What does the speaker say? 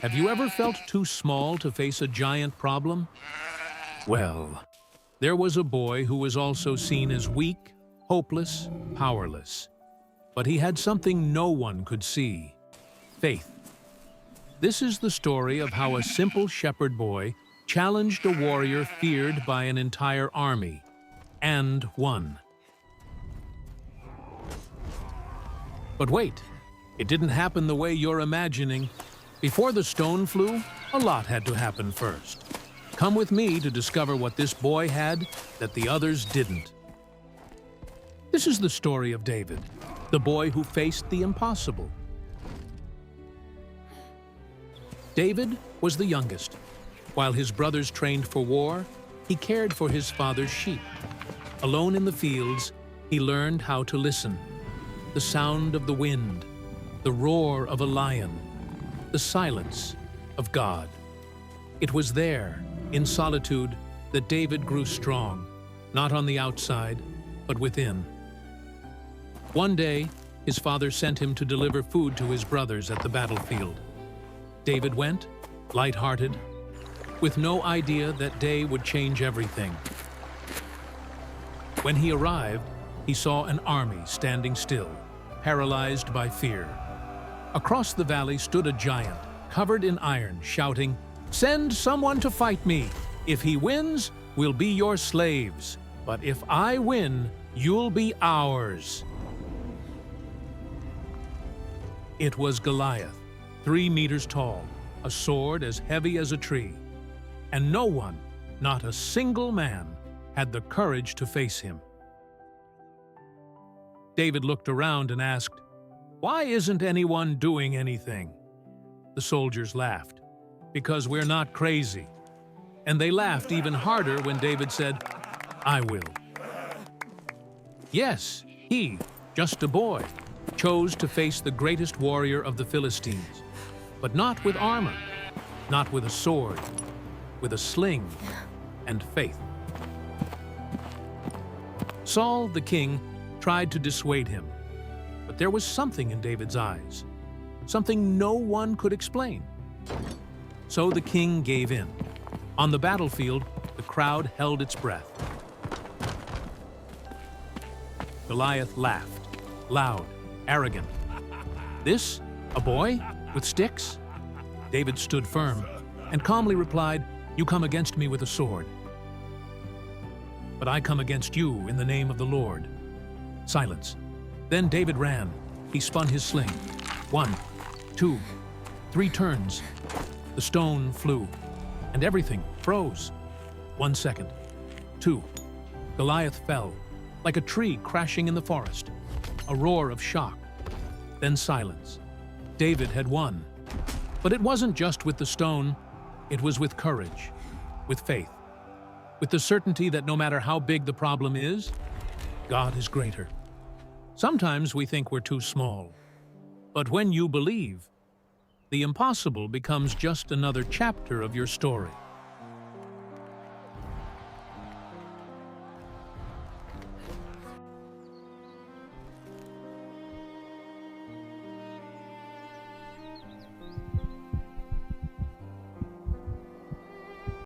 Have you ever felt too small to face a giant problem? Well, there was a boy who was also seen as weak, hopeless, powerless. But he had something no one could see: faith. This is the story of how a simple shepherd boy challenged a warrior feared by an entire army, and won. But wait, it didn't happen the way you're imagining. Before the stone flew, a lot had to happen first. Come with me to discover what this boy had that the others didn't. This is the story of David, the boy who faced the impossible. David was the youngest. While his brothers trained for war, he cared for his father's sheep. Alone in the fields, he learned how to listen. The sound of the wind, the roar of a lion, the silence of God. It was there, in solitude, that David grew strong, not on the outside, but within. One day, his father sent him to deliver food to his brothers at the battlefield. David went, light-hearted, with no idea that day would change everything. When he arrived, he saw an army standing still, paralyzed by fear. Across the valley stood a giant, covered in iron, shouting, "Send someone to fight me! If he wins, we'll be your slaves. But if I win, you'll be ours." It was Goliath, 3 meters tall, a sword as heavy as a tree. And no one, not a single man, had the courage to face him. David looked around and asked, "Why isn't anyone doing anything?" The soldiers laughed, "Because we're not crazy." And they laughed even harder when David said, "I will." Yes, he, just a boy, chose to face the greatest warrior of the Philistines, but not with armor, not with a sword, with a sling and faith. Saul, the king, tried to dissuade him, but there was something in David's eyes, something no one could explain. So the king gave in. On the battlefield, the crowd held its breath. Goliath laughed, loud, arrogant. "This? A boy? With sticks?" David stood firm and calmly replied, "You come against me with a sword, but I come against you in the name of the Lord." Silence. Then David ran. He spun his sling. 1, 2, 3 turns. The stone flew, and everything froze. 1 second. 2. Goliath fell, like a tree crashing in the forest. A roar of shock. Then silence. David had won. But it wasn't just with the stone. It was with courage, with faith, with the certainty that no matter how big the problem is, God is greater. Sometimes we think we're too small. But when you believe, the impossible becomes just another chapter of your story.